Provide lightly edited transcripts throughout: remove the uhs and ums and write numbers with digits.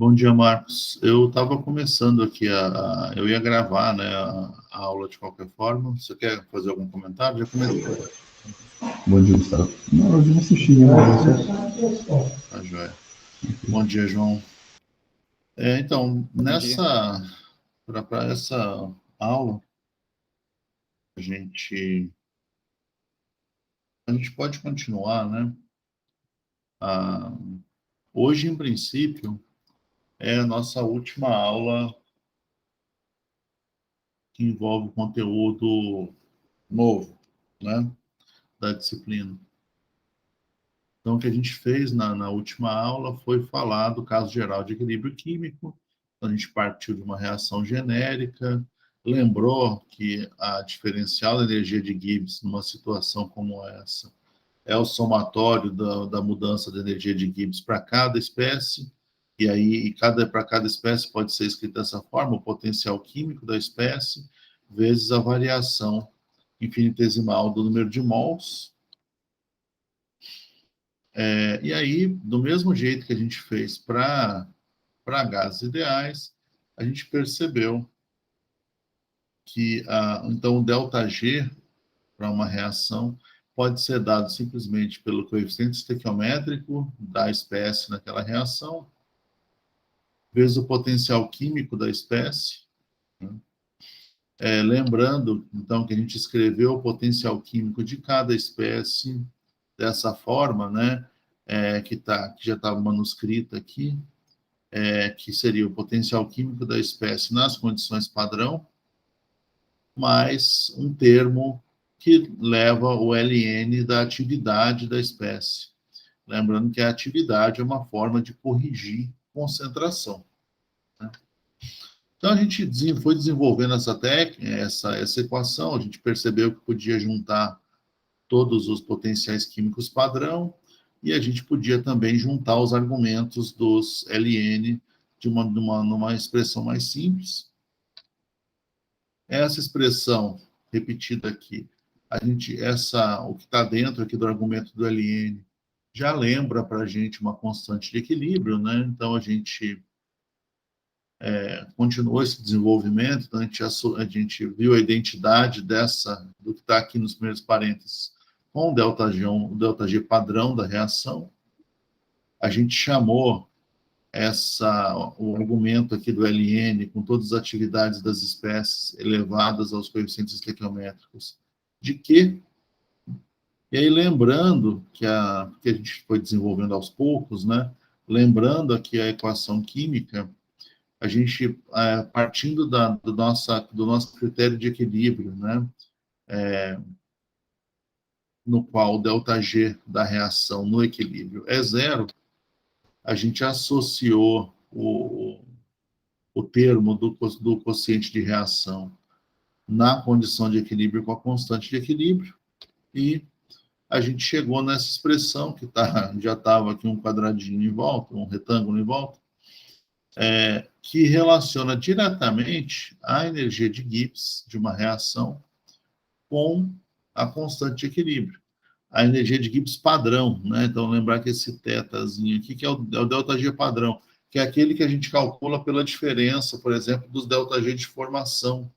Bom dia, Marcos. Eu estava começando aqui eu ia gravar, né, a aula de qualquer forma. Você quer fazer algum comentário? Já comecei. Bom dia, Gustavo. Não, eu já assisti, né? Tá, joia. Bom dia, João. Então, Bom dia. para essa aula, a gente pode continuar, né? Ah, hoje, em princípio, é a nossa última aula que envolve conteúdo novo, né, da disciplina. Então, o que a gente fez na última aula foi falar do caso geral de equilíbrio químico. Então, a gente partiu de uma reação genérica, lembrou que a diferencial da energia de Gibbs numa situação como essa é o somatório da mudança da energia de Gibbs para cada espécie, e aí para cada espécie pode ser escrito dessa forma: o potencial químico da espécie vezes a variação infinitesimal do número de mols. E aí, do mesmo jeito que a gente fez para gases ideais, a gente percebeu que então o ΔG para uma reação pode ser dado simplesmente pelo coeficiente estequiométrico da espécie naquela reação, vezes o potencial químico da espécie, né? Lembrando, então, que a gente escreveu o potencial químico de cada espécie dessa forma, né? Que já estava manuscrita aqui, que seria o potencial químico da espécie nas condições padrão, mais um termo que leva o LN da atividade da espécie. Lembrando que a atividade é uma forma de corrigir concentração, né? Então, a gente foi desenvolvendo essa equação, a gente percebeu que podia juntar todos os potenciais químicos padrão, e a gente podia também juntar os argumentos dos LN numa expressão mais simples. Essa expressão repetida aqui, o que está dentro aqui do argumento do LN já lembra para a gente uma constante de equilíbrio, né? Então, a gente continuou esse desenvolvimento, então a gente viu a identidade do que está aqui nos primeiros parênteses com o ΔG padrão da reação. A gente chamou o argumento aqui do LN, com todas as atividades das espécies elevadas aos coeficientes estequiométricos, de Q. E aí, lembrando que a gente foi desenvolvendo aos poucos, né? Lembrando aqui a equação química, a gente, partindo do nosso critério de equilíbrio, né? No qual o ΔG da reação no equilíbrio é zero, a gente associou o termo do quociente de reação na condição de equilíbrio com a constante de equilíbrio, e a gente chegou nessa expressão que já estava aqui um quadradinho em volta, um retângulo em volta, que relaciona diretamente a energia de Gibbs de uma reação com a constante de equilíbrio, a energia de Gibbs padrão, né? Então, lembrar que esse θzinho aqui, que é o ΔG padrão, que é aquele que a gente calcula pela diferença, por exemplo, dos ΔG de formação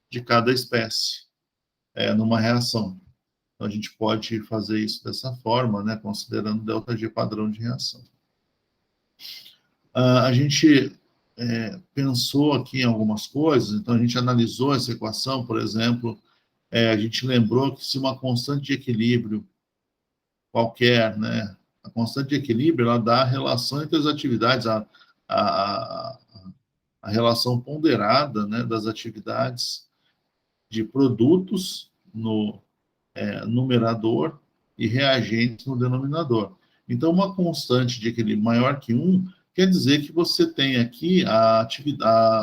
de cada espécie numa reação. Então, a gente pode fazer isso dessa forma, né? Considerando o ΔG padrão de reação. A gente pensou aqui em algumas coisas, então a gente analisou essa equação, por exemplo, a gente lembrou que se uma constante de equilíbrio qualquer, né, a constante de equilíbrio, ela dá a relação entre as atividades, a, a relação ponderada, né, das atividades de produtos no numerador e reagentes no denominador. Então, uma constante de equilíbrio maior que 1 quer dizer que você tem aqui a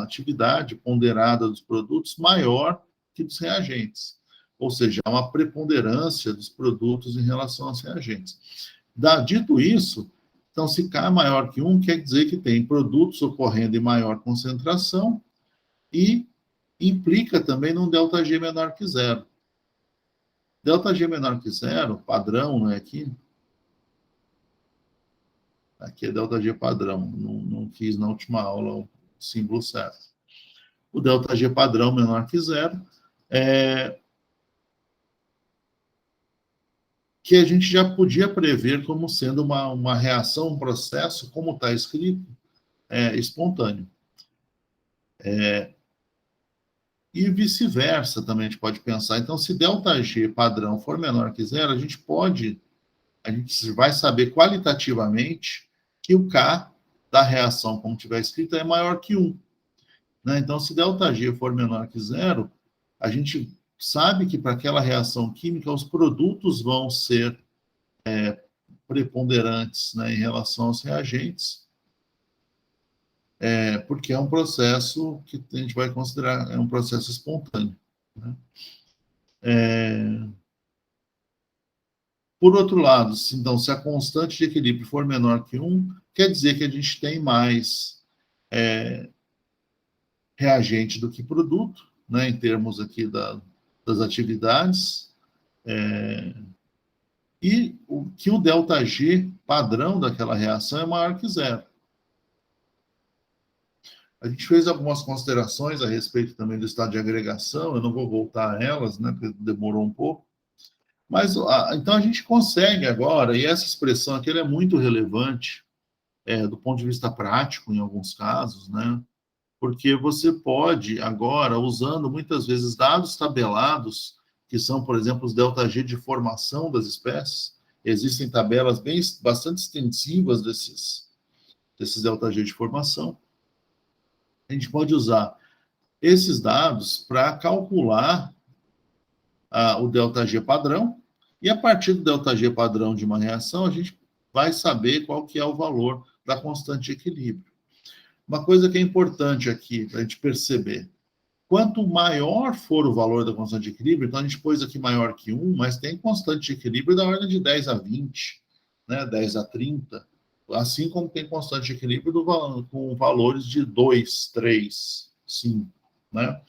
atividade ponderada dos produtos maior que dos reagentes. Ou seja, há uma preponderância dos produtos em relação aos reagentes. Dito isso, então, se K é maior que 1, quer dizer que tem produtos ocorrendo em maior concentração e implica também num ΔG menor que zero. ΔG menor que zero, padrão, não é aqui? Aqui é ΔG padrão, não fiz na última aula o símbolo certo. O ΔG padrão menor que zero, que a gente já podia prever como sendo uma reação, um processo, como está escrito, espontâneo. E vice-versa também a gente pode pensar. Então, se ΔG padrão for menor que zero, a gente vai saber qualitativamente que o K da reação, como tiver escrito, é maior que 1. Né? Então, se ΔG for menor que zero, a gente sabe que para aquela reação química os produtos vão ser preponderantes, né, em relação aos reagentes, porque é um processo que a gente vai considerar um processo espontâneo. Né? Por outro lado, então, se a constante de equilíbrio for menor que 1, quer dizer que a gente tem mais reagente do que produto, né, em termos aqui das atividades, e que o ΔG padrão daquela reação é maior que zero. A gente fez algumas considerações a respeito também do estado de agregação, eu não vou voltar a elas, né, porque demorou um pouco, mas então a gente consegue agora, e essa expressão aqui é muito relevante do ponto de vista prático, em alguns casos, né, porque você pode agora, usando muitas vezes dados tabelados, que são, por exemplo, os ΔG de formação das espécies, existem tabelas bastante extensivas desses ΔG de formação. A gente pode usar esses dados para calcular o ΔG padrão, e a partir do ΔG padrão de uma reação, a gente vai saber qual que é o valor da constante de equilíbrio. Uma coisa que é importante aqui, para a gente perceber, quanto maior for o valor da constante de equilíbrio, então a gente pôs aqui maior que 1, mas tem constante de equilíbrio da ordem de 10 a 20, né, 10 a 30, assim como tem constante de equilíbrio com valores de 2, 3, 5, né?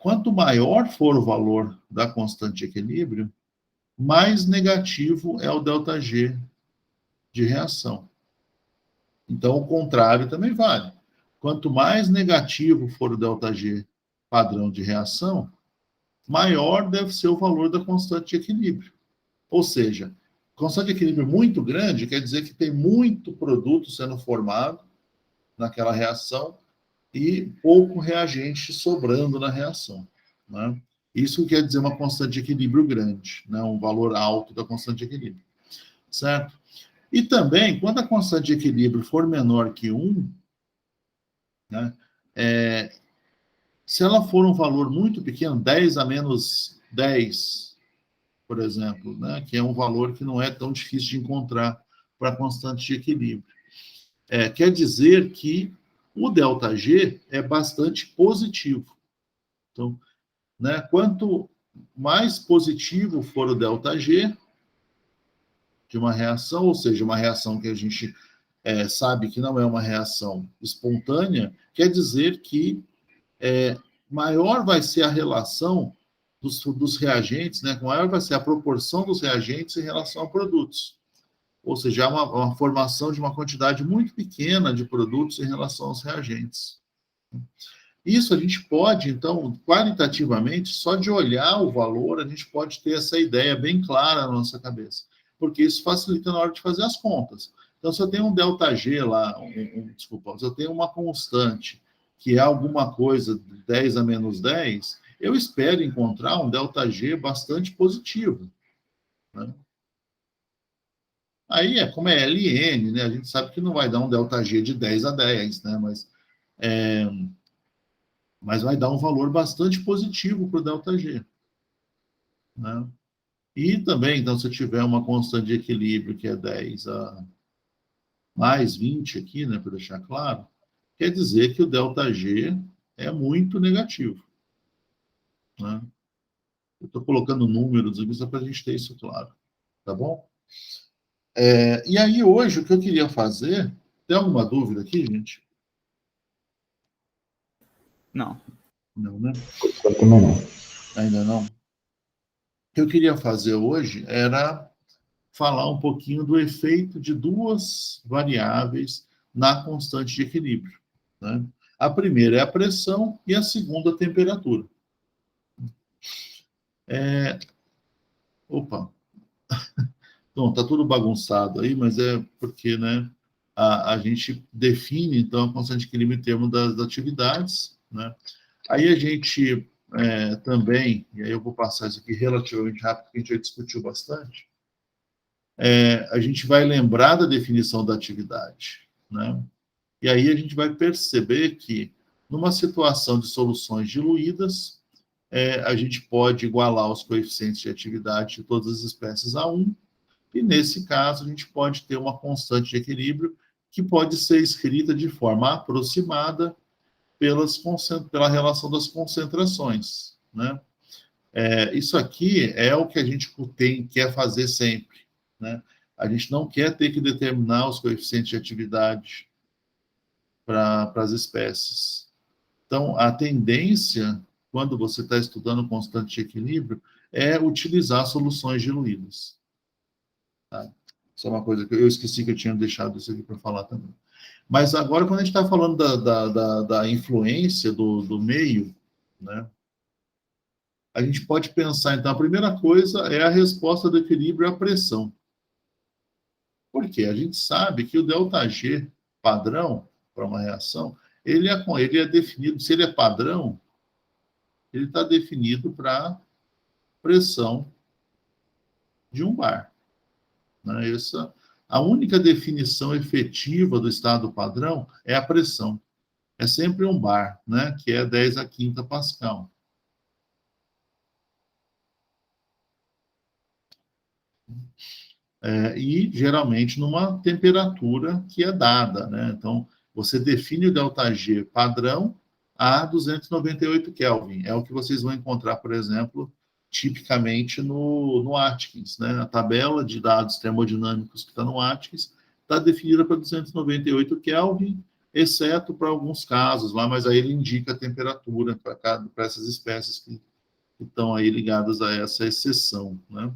Quanto maior for o valor da constante de equilíbrio, mais negativo é o ΔG de reação. Então, o contrário também vale. Quanto mais negativo for o ΔG padrão de reação, maior deve ser o valor da constante de equilíbrio. Ou seja, constante de equilíbrio muito grande quer dizer que tem muito produto sendo formado naquela reação e pouco reagente sobrando na reação. Né? Isso quer dizer uma constante de equilíbrio grande, né? Um valor alto da constante de equilíbrio. Certo? E também, quando a constante de equilíbrio for menor que 1, né, se ela for um valor muito pequeno, 10 a menos 10, por exemplo, né, que é um valor que não é tão difícil de encontrar para a constante de equilíbrio, quer dizer que o ΔG é bastante positivo. Então, né, quanto mais positivo for o ΔG de uma reação, ou seja, uma reação que a gente sabe que não é uma reação espontânea, quer dizer que maior vai ser a relação dos reagentes, né? Maior vai ser a proporção dos reagentes em relação a produtos. Ou seja, uma formação de uma quantidade muito pequena de produtos em relação aos reagentes. Isso a gente pode, então, qualitativamente, só de olhar o valor, a gente pode ter essa ideia bem clara na nossa cabeça, porque isso facilita na hora de fazer as contas. Então, se eu tenho um ΔG lá, desculpa, se eu tenho uma constante, que é alguma coisa de 10 a menos 10, eu espero encontrar um ΔG bastante positivo. Né? Aí, como é LN, né, a gente sabe que não vai dar um ΔG de 10 a 10, né, mas vai dar um valor bastante positivo para o ΔG. Né? E também, então, se eu tiver uma constante de equilíbrio que é 10 a mais 20 aqui, né, para deixar claro, quer dizer que o ΔG é muito negativo. Né? Eu estou colocando números aqui só para a gente ter isso claro. Tá bom? E aí, hoje, o que eu queria fazer... Tem alguma dúvida aqui, gente? Não. Não, né? Eu também não. Ainda não. O que eu queria fazer hoje era falar um pouquinho do efeito de duas variáveis na constante de equilíbrio, né? A primeira é a pressão e a segunda a temperatura. Opa, não, está tudo bagunçado aí, mas é porque, né, a gente define, então, a constante de equilíbrio em termos das atividades, né? Aí a gente também, e aí eu vou passar isso aqui relativamente rápido, porque a gente já discutiu bastante, a gente vai lembrar da definição da atividade, né? E aí a gente vai perceber que, numa situação de soluções diluídas, a gente pode igualar os coeficientes de atividade de todas as espécies a 1, e nesse caso a gente pode ter uma constante de equilíbrio que pode ser escrita de forma aproximada pela relação das concentrações, né? Isso aqui é o que a gente quer fazer sempre, né? A gente não quer ter que determinar os coeficientes de atividade para as espécies. Então, a tendência, quando você está estudando constante de equilíbrio, é utilizar soluções diluídas. Tá? Isso é uma coisa que eu esqueci que eu tinha deixado isso aqui para falar também. Mas agora, quando a gente está falando da influência do meio, né, a gente pode pensar, então, a primeira coisa é a resposta do equilíbrio à pressão. Por quê? A gente sabe que o ΔG padrão para uma reação, ele é definido, se ele é padrão, ele está definido para pressão de um bar. Né? A única definição efetiva do estado padrão é a pressão. É sempre um bar, né? Que é 10 a quinta Pascal. E geralmente numa temperatura que é dada, né? Então, você define o ΔG padrão a 298 Kelvin. É o que vocês vão encontrar, por exemplo, tipicamente no Atkins, né? A tabela de dados termodinâmicos que está no Atkins está definida para 298 Kelvin, exceto para alguns casos lá, mas aí ele indica a temperatura para essas espécies que estão aí ligadas a essa exceção, né?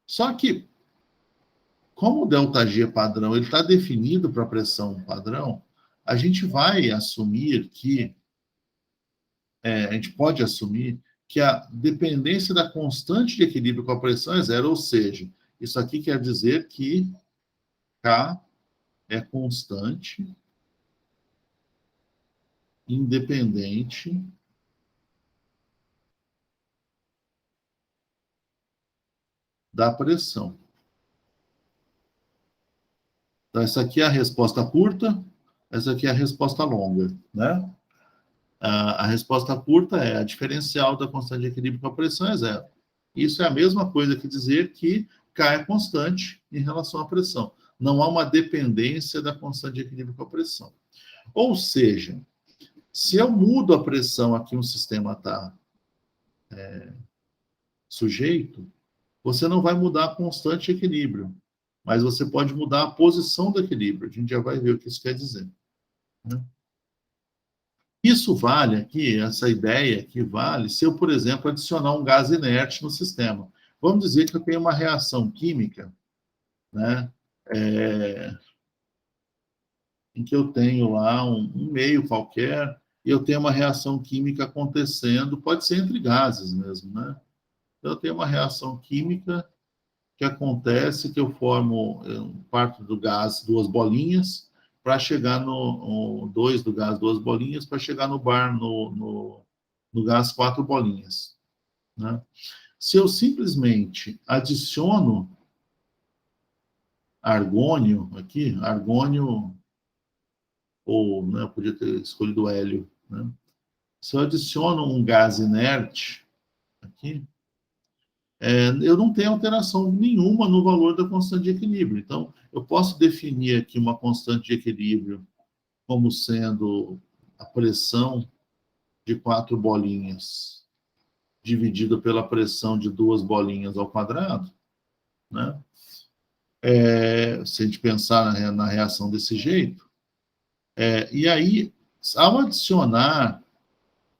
Só que, como o ΔG padrão ele está definido para pressão padrão, a gente vai assumir que, a gente pode assumir que a dependência da constante de equilíbrio com a pressão é zero, ou seja, isso aqui quer dizer que K é constante, independente da pressão. Então, essa aqui é a resposta curta, essa aqui é a resposta longa, né? A resposta curta é a diferencial da constante de equilíbrio com a pressão é zero. Isso é a mesma coisa que dizer que K é constante em relação à pressão. Não há uma dependência da constante de equilíbrio com a pressão. Ou seja, se eu mudo a pressão a que um sistema está sujeito, você não vai mudar a constante de equilíbrio, mas você pode mudar a posição do equilíbrio. A gente já vai ver o que isso quer dizer, né? Isso vale aqui, essa ideia aqui vale se eu, por exemplo, adicionar um gás inerte no sistema. Vamos dizer que eu tenho uma reação química, né, em que eu tenho lá um meio qualquer e eu tenho uma reação química acontecendo, pode ser entre gases mesmo, né? Então, eu tenho uma reação química que acontece, que eu formo parte do gás, duas bolinhas, para chegar no dois do gás, duas bolinhas, para chegar no bar, no gás, quatro bolinhas, né? Se eu simplesmente adiciono argônio aqui, argônio, ou, né, eu podia ter escolhido hélio, né? Se eu adiciono um gás inerte aqui, eu não tenho alteração nenhuma no valor da constante de equilíbrio. Então, eu posso definir aqui uma constante de equilíbrio como sendo a pressão de quatro bolinhas dividida pela pressão de duas bolinhas ao quadrado, né? Se a gente pensar na reação desse jeito, e aí, ao adicionar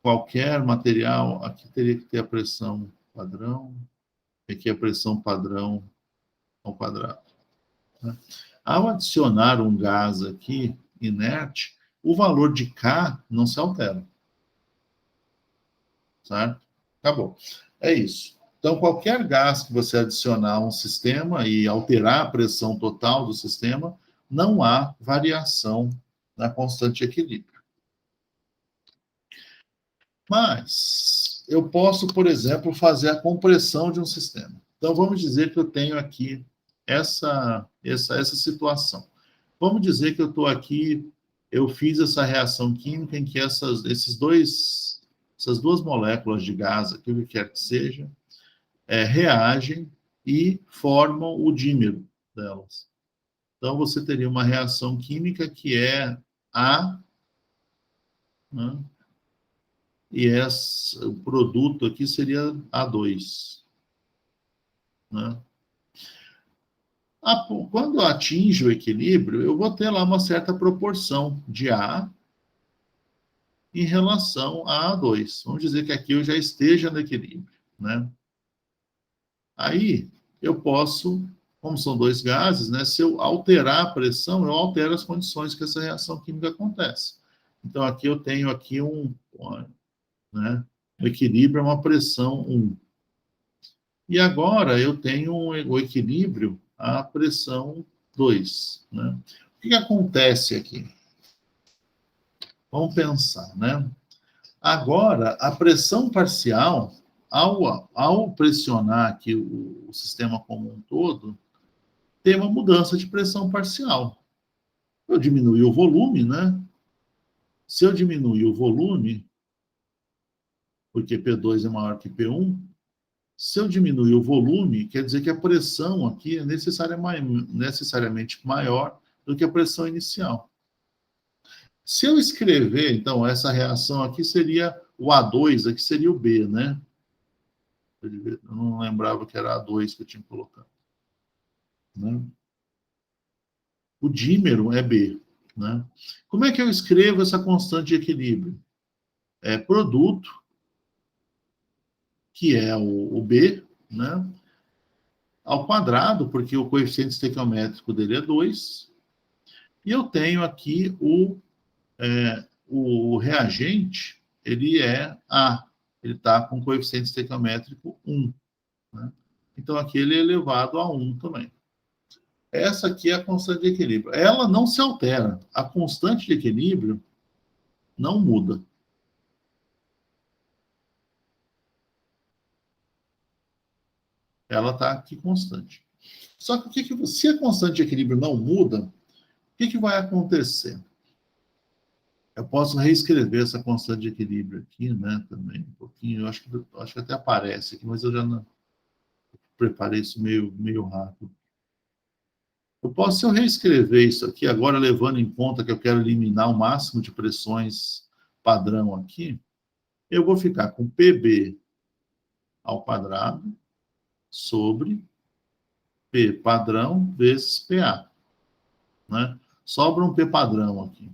qualquer material, aqui teria que ter a pressão padrão, aqui a pressão padrão ao quadrado. Né? Ao adicionar um gás aqui, inerte, o valor de K não se altera. Certo? Acabou. É isso. Então, qualquer gás que você adicionar a um sistema e alterar a pressão total do sistema, não há variação na constante de equilíbrio. Mas eu posso, por exemplo, fazer a compressão de um sistema. Então, vamos dizer que eu tenho aqui essa situação. Vamos dizer que eu estou aqui, eu fiz essa reação química em que essas duas moléculas de gás, aqui, o que quer que seja, reagem e formam o dímero delas. Então, você teria uma reação química que é A, né? E o produto aqui seria A2. Né? Quando eu atinjo o equilíbrio, eu vou ter lá uma certa proporção de A em relação a A2. Vamos dizer que aqui eu já esteja no equilíbrio. Né? Aí, eu posso, como são dois gases, né, se eu alterar a pressão, eu altero as condições que essa reação química acontece. Então, aqui eu tenho aqui né, o equilíbrio é uma pressão 1. E agora eu tenho o equilíbrio à pressão 2. Né? O que acontece aqui? Vamos pensar, né? Agora, a pressão parcial, ao pressionar aqui o sistema como um todo, tem uma mudança de pressão parcial. Eu diminuí o volume, né? Se eu diminuir o volume, porque P2 é maior que P1, se eu diminuir o volume, quer dizer que a pressão aqui é necessariamente maior do que a pressão inicial. Se eu escrever, então, essa reação aqui seria o A2, aqui seria o B, né? Eu não lembrava que era A2 que eu tinha colocado. Né? O dímero é B. Né? Como é que eu escrevo essa constante de equilíbrio? É produto, que é o B, né? Ao quadrado, porque o coeficiente estequiométrico dele é 2, e eu tenho aqui o reagente, ele é A, ele está com coeficiente estequiométrico 1. Né? Então, aqui ele é elevado a 1 também. Essa aqui é a constante de equilíbrio. Ela não se altera. A constante de equilíbrio não muda. Ela está aqui constante. Só que se a constante de equilíbrio não muda, o que vai acontecer? Eu posso reescrever essa constante de equilíbrio aqui, né, também, um pouquinho. Eu acho que até aparece aqui, mas eu já não preparei isso meio rápido. Se eu reescrever isso aqui, agora levando em conta que eu quero eliminar o máximo de pressões padrão aqui, eu vou ficar com PB ao quadrado sobre P padrão vezes PA. Né? Sobra um P padrão aqui.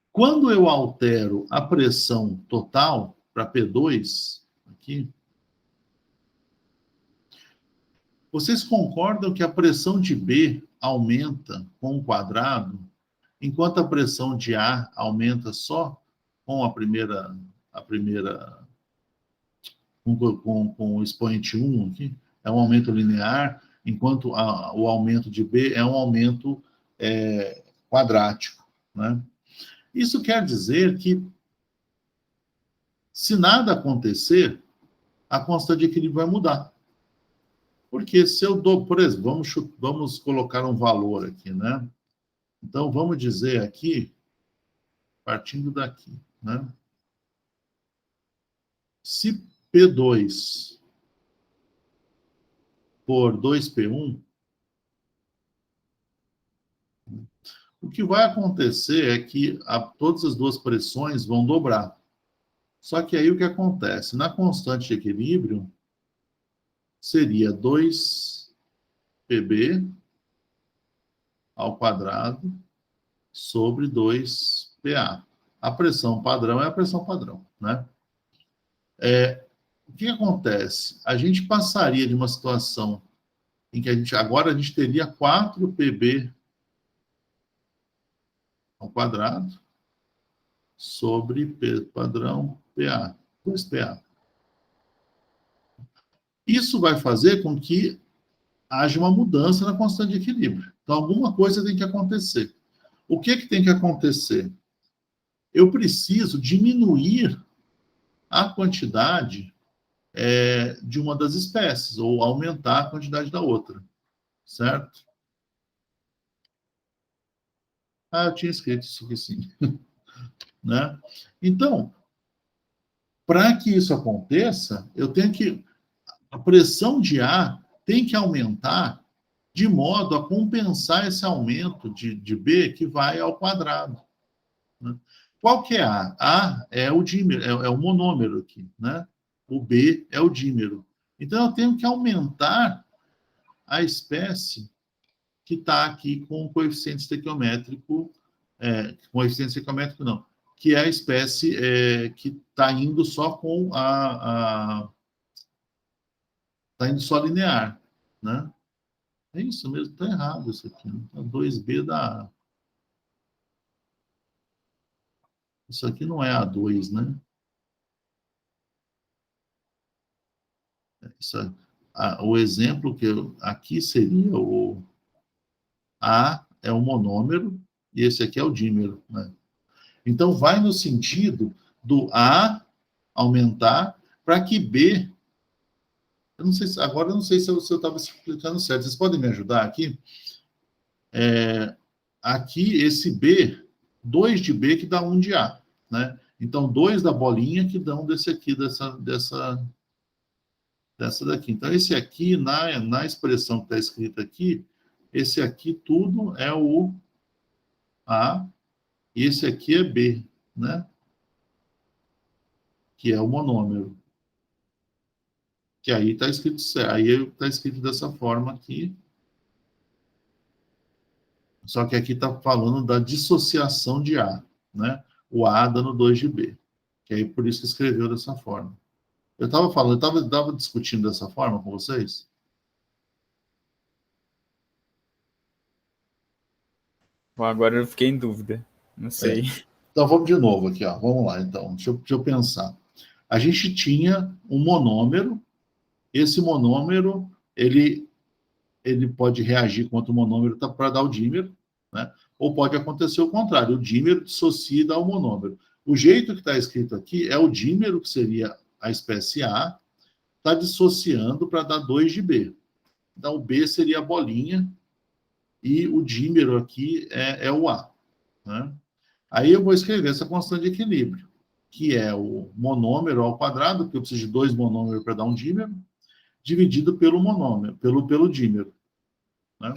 Quando eu altero a pressão total para P2, aqui, vocês concordam que a pressão de B aumenta com o quadrado, enquanto a pressão de A aumenta só com com o expoente 1 aqui? É um aumento linear, enquanto o aumento de B é um aumento quadrático. Né? Isso quer dizer que, se nada acontecer, a constante de equilíbrio vai mudar. Porque se eu dou, por exemplo, vamos colocar um valor aqui, né? Então, vamos dizer aqui, partindo daqui, né? Se P2 por 2P1, o que vai acontecer é que todas as duas pressões vão dobrar. Só que aí o que acontece? Na constante de equilíbrio, seria 2PB ao quadrado sobre 2PA. A pressão padrão é a pressão padrão, né? o que acontece? A gente passaria de uma situação em que agora a gente teria 4PB ao quadrado sobre P padrão PA, 2PA. Isso vai fazer com que haja uma mudança na constante de equilíbrio. Então, alguma coisa tem que acontecer. O que tem que acontecer? Eu preciso diminuir a quantidade de uma das espécies, ou aumentar a quantidade da outra, certo? Ah, eu tinha escrito isso aqui sim. Né? Então, para que isso aconteça, a pressão de A tem que aumentar de modo a compensar esse aumento de B que vai ao quadrado. Né? Qual que é A? A é o dímero, é o monômero aqui, né? O B é o dímero. Então, eu tenho que aumentar a espécie que está aqui com o coeficiente estequiométrico, coeficiente estequiométrico não, que é a espécie que está indo só com está indo só linear, né? É isso mesmo, está errado isso aqui. Né? 2B da A. Isso aqui não é A2, né? O exemplo aqui seria o A é o monômero e esse aqui é o dímero, né? Então, vai no sentido do A aumentar para que B... Eu não sei agora eu não sei se eu estava explicando certo. Vocês podem me ajudar aqui? Aqui, esse B, 2 de B que dá 1 de A, né? Então, 2 da bolinha que dão desse aqui, dessa daqui. Então, esse aqui, na expressão que está escrita aqui, esse aqui tudo é o A, e esse aqui é B, né? Que é o monômero. Que aí está escrito certo. Aí está escrito dessa forma aqui. Só que aqui está falando da dissociação de A, né? O A dando 2 de B. Que aí por isso que escreveu dessa forma. Eu estava discutindo dessa forma com vocês? Bom, agora eu fiquei em dúvida. Não sei. Então vamos de novo aqui, ó. Vamos lá, então. Deixa eu pensar. A gente tinha um monômero. Esse monômero, ele pode reagir contra o monômero para dar o dímero, né? Ou pode acontecer o contrário, o dímero dissocia e dá o monômero. O jeito que está escrito aqui é o dímero, que seria a espécie A, está dissociando para dar 2 de B. Então, o B seria a bolinha e o dímero aqui é o A. Né? Aí eu vou escrever essa constante de equilíbrio, que é o monômero ao quadrado, porque eu preciso de 2 monômeros para dar um dímero, dividido pelo monômero, pelo dímero. Né?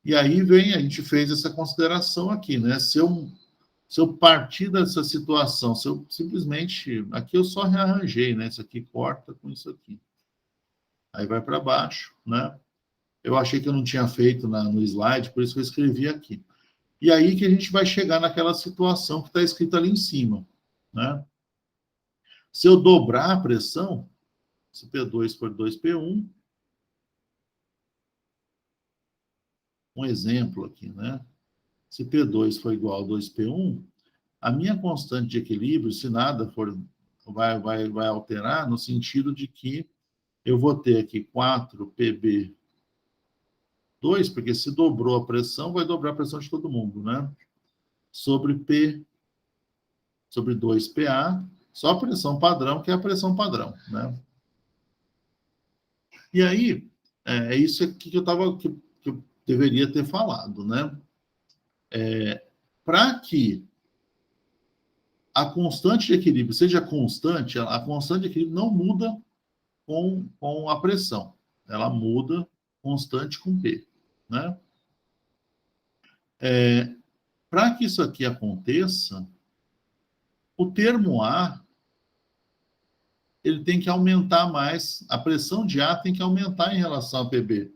E aí a gente fez essa consideração aqui, né? Se eu partir dessa situação, se eu simplesmente... Aqui eu só rearranjei, né? Isso aqui corta com isso aqui. Aí vai para baixo, né? Eu achei que eu não tinha feito no slide, por isso que eu escrevi aqui. E aí que a gente vai chegar naquela situação que está escrita ali em cima, né? Se eu dobrar a pressão, se P2 for 2P1, um exemplo aqui, né? Se P2 for igual a 2P1, a minha constante de equilíbrio, se nada for, vai alterar, no sentido de que eu vou ter aqui 4PB2, porque se dobrou a pressão, vai dobrar a pressão de todo mundo, né? Sobre 2PA, só a pressão padrão, que é a pressão padrão, né? E aí, é isso aqui que eu deveria ter falado, né? Para que a constante de equilíbrio seja constante, a constante de equilíbrio não muda com a pressão. Ela muda constante com P, né? Para que isso aqui aconteça, o termo A ele tem que aumentar mais, a pressão de A tem que aumentar em relação a PB.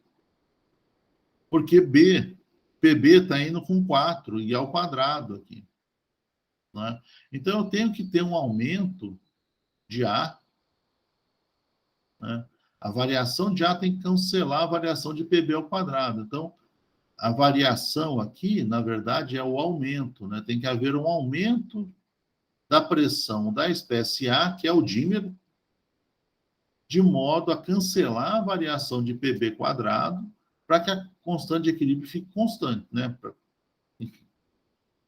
Porque PB está indo com 4 e ao quadrado aqui. Né? Então, eu tenho que ter um aumento de A, né? A variação de A tem que cancelar a variação de PB ao quadrado. Então, a variação aqui, na verdade, é o aumento, né? Tem que haver um aumento da pressão da espécie A, que é o dímero, de modo a cancelar a variação de PB quadrado, para que a constante de equilíbrio fique constante, né?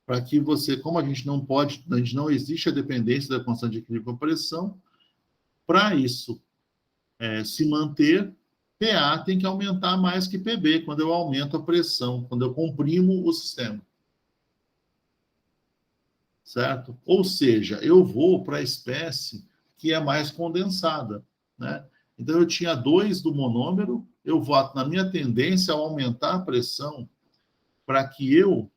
Para que você, como a gente não existe a dependência da constante de equilíbrio com a pressão, para isso se manter, PA tem que aumentar mais que PB, quando eu aumento a pressão, quando eu comprimo o sistema. Certo? Ou seja, eu vou para a espécie que é mais condensada, né? Então, eu tinha 2 do monômero, eu vou, na minha tendência, a aumentar a pressão para que eu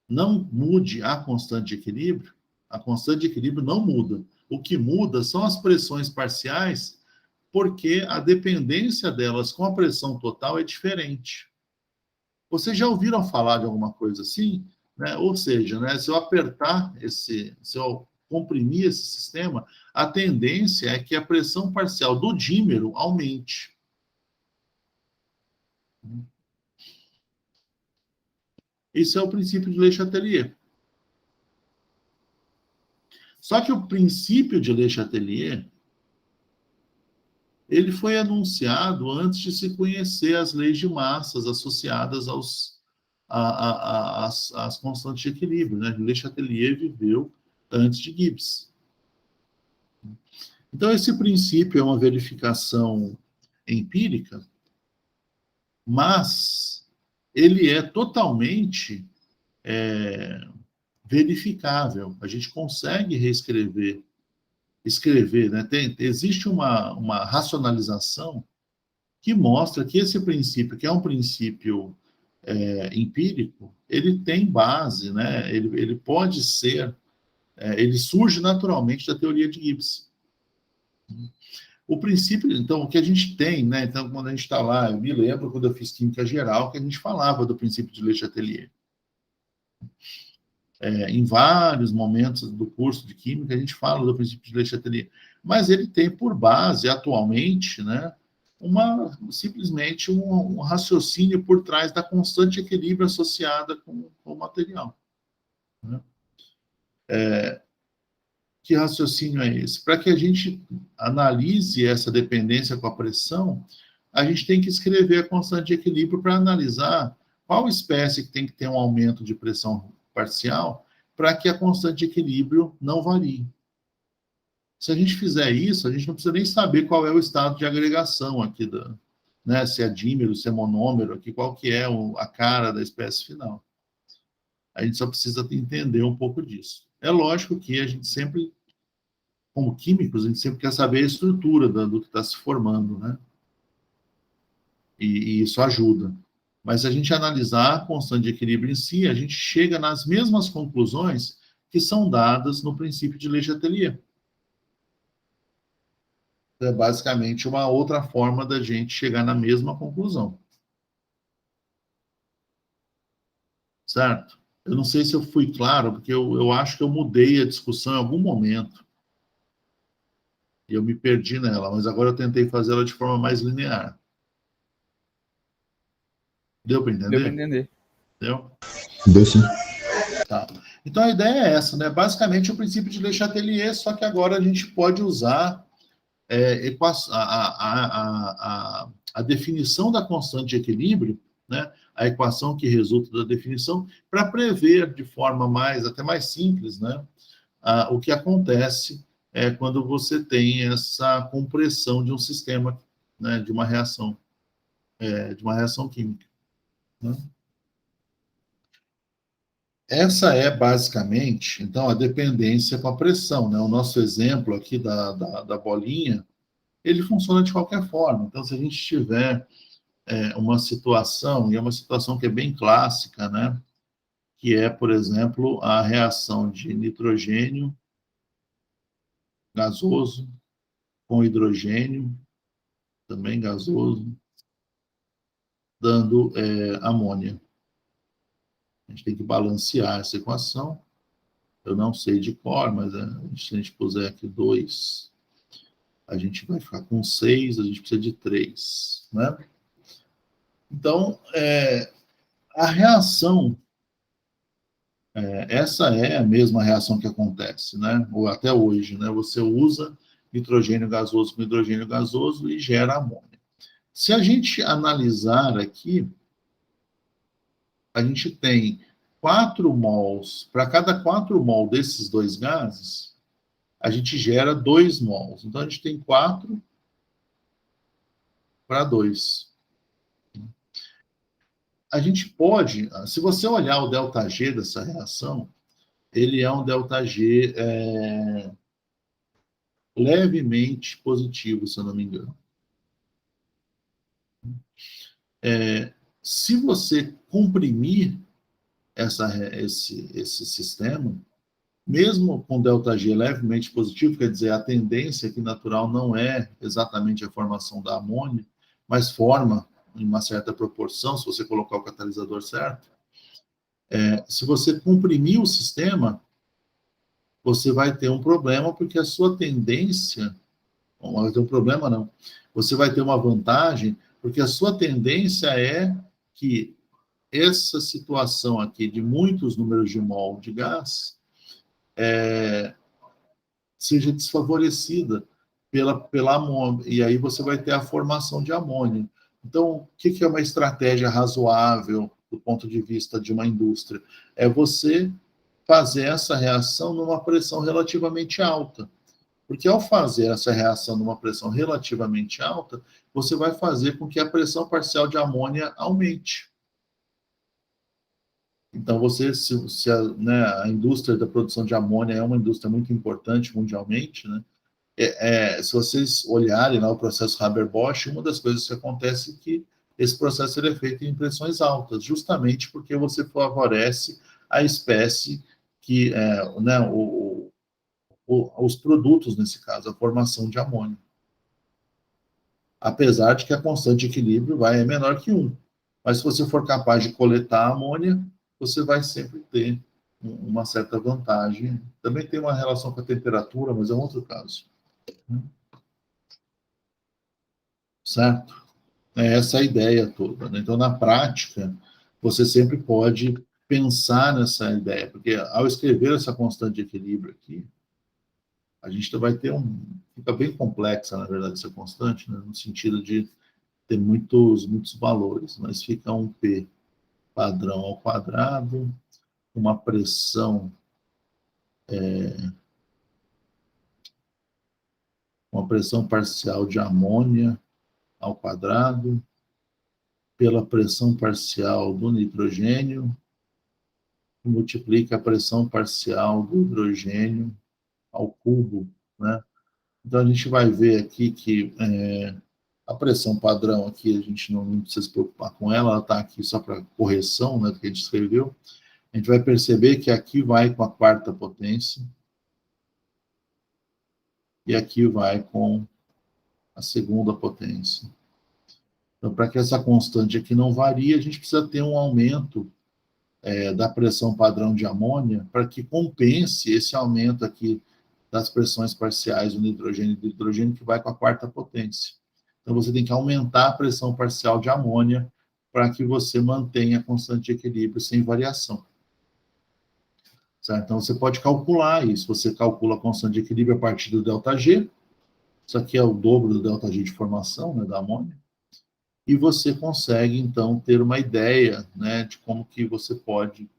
não mude a constante de equilíbrio. A constante de equilíbrio não muda. O que muda são as pressões parciais, porque a dependência delas com a pressão total é diferente. Vocês já ouviram falar de alguma coisa assim? Né? Ou seja, né, se eu apertar se eu comprimir esse sistema, a tendência é que a pressão parcial do dímero aumente. Esse é o princípio de Le Chatelier. Só que o princípio de Le Chatelier, ele foi anunciado antes de se conhecer as leis de massas associadas às constantes de equilíbrio, né? Le Chatelier viveu antes de Gibbs. Então, esse princípio é uma verificação empírica, mas ele é totalmente verificável. A gente consegue escrever, né? Existe uma racionalização que mostra que esse princípio, que é um princípio empírico, ele tem base, né? Ele pode ser, ele surge naturalmente da teoria de Gibbs. O princípio, então, o que a gente tem, né? Então, quando a gente está lá, eu me lembro quando eu fiz Química Geral, que a gente falava do princípio de Le Chatelier. Em vários momentos do curso de Química, a gente fala do princípio de Le Chatelier. Mas ele tem por base, atualmente, né, simplesmente um raciocínio por trás da constante de equilíbrio associada com o material. Né? Que raciocínio é esse? Para que a gente analise essa dependência com a pressão, a gente tem que escrever a constante de equilíbrio para analisar qual espécie que tem que ter um aumento de pressão parcial para que a constante de equilíbrio não varie. Se a gente fizer isso, a gente não precisa nem saber qual é o estado de agregação aqui, né, se é dímero, se é monômero, aqui, qual que é a cara da espécie final. A gente só precisa entender um pouco disso. É lógico que a gente sempre, como químicos, a gente sempre quer saber a estrutura do que está se formando, né? E isso ajuda. Mas se a gente analisar a constante de equilíbrio em si, a gente chega nas mesmas conclusões que são dadas no princípio de Le Chatelier. É basicamente uma outra forma da gente chegar na mesma conclusão. Certo? Eu não sei se eu fui claro, porque eu acho que eu mudei a discussão em algum momento. E eu me perdi nela, mas agora eu tentei fazê-la de forma mais linear. Deu para entender? Deu para entender. Deu? Deu sim. Tá. Então a ideia é essa, né? Basicamente o princípio de Le Chatelier, só que agora a gente pode usar a definição da constante de equilíbrio, né? A equação que resulta da definição, para prever de forma até mais simples, né? O que acontece quando você tem essa compressão de um sistema, né? De uma reação química. Né? Essa é basicamente, então, a dependência com a pressão, né? O nosso exemplo aqui da bolinha, ele funciona de qualquer forma. Então, se a gente tiver uma situação, e é uma situação que é bem clássica, né? Que é, por exemplo, a reação de nitrogênio gasoso com hidrogênio, também gasoso, dando amônia. A gente tem que balancear essa equação. Eu não sei de cor, mas se a gente puser aqui 2, a gente vai ficar com 6, a gente precisa de 3, né? Então, a reação, essa é a mesma reação que acontece, né? Ou até hoje, né? Você usa nitrogênio gasoso com hidrogênio gasoso e gera amônia. Se a gente analisar aqui, a gente tem 4 mols, para cada 4 mol desses dois gases, a gente gera 2 mols. Então, a gente tem 4 para 2. A gente pode, se você olhar o ΔG dessa reação, ele é um ΔG levemente positivo, se eu não me engano. Se você comprimir esse sistema, mesmo com ΔG levemente positivo, quer dizer, a tendência aqui natural não é exatamente a formação da amônia, mas forma em uma certa proporção, se você colocar o catalisador certo. Se você comprimir o sistema, você vai ter um problema, porque a sua tendência, não vai ter um problema não, você vai ter uma vantagem, porque a sua tendência é que essa situação aqui de muitos números de mol de gás seja desfavorecida pela amônia, e aí você vai ter a formação de amônia. Então, o que é uma estratégia razoável do ponto de vista de uma indústria? É você fazer essa reação numa pressão relativamente alta. Porque ao fazer essa reação numa pressão relativamente alta, você vai fazer com que a pressão parcial de amônia aumente. Então, a indústria da produção de amônia é uma indústria muito importante mundialmente, né? Se vocês olharem lá o processo Haber-Bosch, uma das coisas que acontece é que esse processo é feito em pressões altas, justamente porque você favorece a espécie que, os produtos, nesse caso, a formação de amônia. Apesar de que a constante de equilíbrio é menor que 1. Mas se você for capaz de coletar a amônia, você vai sempre ter uma certa vantagem. Também tem uma relação com a temperatura, mas é um outro caso. Certo? É essa a ideia toda, né? Então, na prática, você sempre pode pensar nessa ideia, porque ao escrever essa constante de equilíbrio aqui, a gente vai ter fica bem complexa, na verdade, essa constante, né? No sentido de ter muitos valores, mas fica um P padrão ao quadrado, uma pressão, uma pressão parcial de amônia ao quadrado, pela pressão parcial do nitrogênio, que multiplica a pressão parcial do hidrogênio ao cubo, né? Então, a gente vai ver aqui que a pressão padrão aqui, a gente não precisa se preocupar com ela está aqui só para correção, né, do que a gente escreveu. A gente vai perceber que aqui vai com a quarta potência e aqui vai com a segunda potência. Então, para que essa constante aqui não varie, a gente precisa ter um aumento da pressão padrão de amônia para que compense esse aumento aqui das pressões parciais do nitrogênio e do hidrogênio, que vai com a quarta potência. Então, você tem que aumentar a pressão parcial de amônia para que você mantenha a constante de equilíbrio sem variação. Certo? Então, você pode calcular isso. Você calcula a constante de equilíbrio a partir do ΔG. Isso aqui é o dobro do ΔG de formação, né, da amônia. E você consegue, então, ter uma ideia, né, de como que você pode,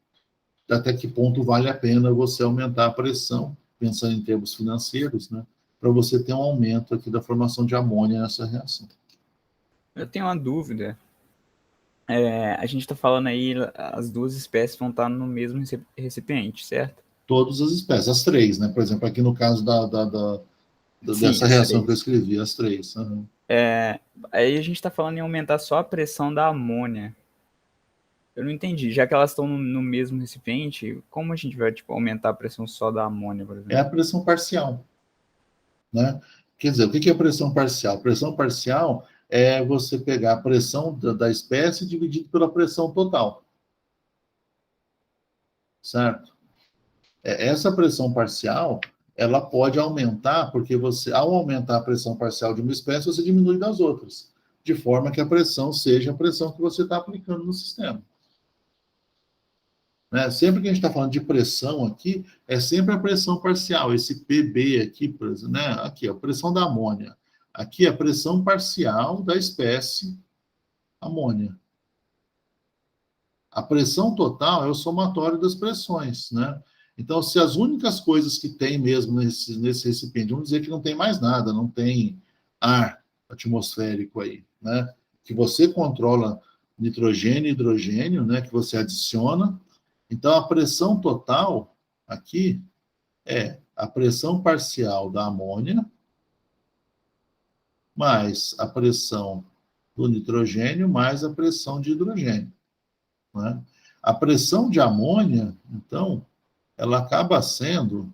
até que ponto vale a pena você aumentar a pressão, pensando em termos financeiros, né, para você ter um aumento aqui da formação de amônia nessa reação. Eu tenho uma dúvida. A gente está falando aí, as duas espécies vão estar no mesmo recipiente, certo? Todas as espécies, as 3, né? Por exemplo, aqui no caso Sim, dessa reação 3. que eu escrevi, as 3. Uhum. Aí a gente está falando em aumentar só a pressão da amônia. Eu não entendi. Já que elas estão no mesmo recipiente, como a gente vai aumentar a pressão só da amônia, por exemplo? É a pressão parcial, né? Quer dizer, o que é a pressão parcial? Pressão parcial é você pegar a pressão da espécie dividido pela pressão total. Certo? Essa pressão parcial, ela pode aumentar, porque você, ao aumentar a pressão parcial de uma espécie, você diminui das outras, de forma que a pressão seja a pressão que você está aplicando no sistema. Né? Sempre que a gente está falando de pressão aqui, é sempre a pressão parcial, esse PB aqui, né? Aqui, a pressão da amônia. Aqui é a pressão parcial da espécie amônia. A pressão total é o somatório das pressões, né? Então, se as únicas coisas que tem mesmo nesse recipiente, vamos dizer que não tem mais nada, não tem ar atmosférico aí, né? Que você controla nitrogênio e hidrogênio, né? Que você adiciona. Então, a pressão total aqui é a pressão parcial da amônia mais a pressão do nitrogênio mais a pressão de hidrogênio, né? A pressão de amônia, então, ela acaba sendo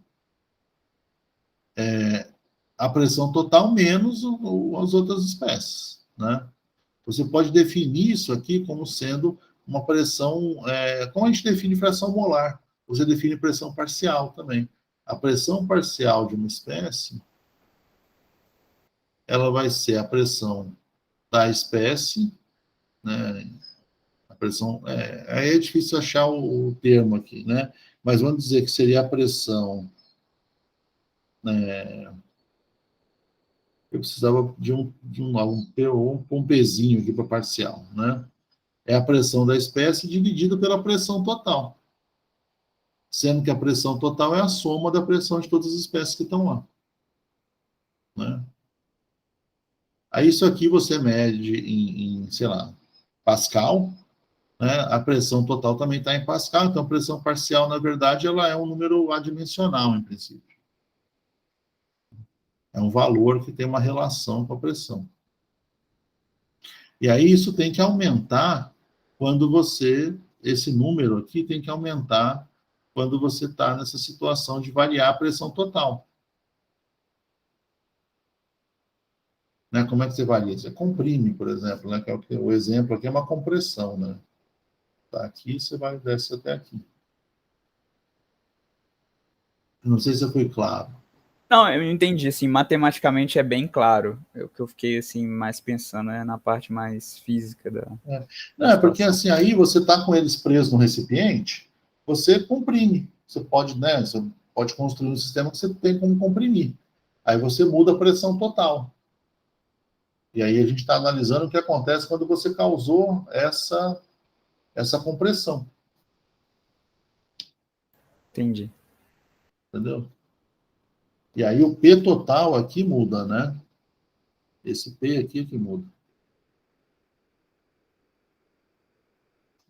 a pressão total menos as outras espécies, né? Você pode definir isso aqui como sendo uma pressão, como a gente define fração molar, você define pressão parcial também. A pressão parcial de uma espécie, ela vai ser a pressão da espécie, né? A pressão, aí é difícil achar o termo aqui, né? Mas vamos dizer que seria a pressão, né? Eu precisava de um pezinho aqui para parcial, né? É a pressão da espécie dividida pela pressão total, sendo que a pressão total é a soma da pressão de todas as espécies que estão lá, né? Aí isso aqui você mede sei lá, Pascal, né? A pressão total também está em Pascal, então a pressão parcial, na verdade, ela é um número adimensional, em princípio. É um valor que tem uma relação com a pressão. E aí isso tem que aumentar quando esse número aqui tem que aumentar quando você está nessa situação de variar a pressão total. Né? Como é que você varia? Você comprime, por exemplo, né? Que é o exemplo aqui é uma compressão, né? Tá aqui, você vai descer até aqui. Não sei se eu fui claro. Não, eu entendi, assim, matematicamente é bem claro. O que eu fiquei, assim, mais pensando é na parte mais física da Não, é porque situação. assim, aí você está com eles presos no recipiente, você comprime. Você pode, né? Você pode construir um sistema que você tem como comprimir. Aí você muda a pressão total. E aí a gente está analisando o que acontece quando você causou essa compressão. Entendi. Entendeu? E aí o P total aqui muda, né? Esse P aqui que muda.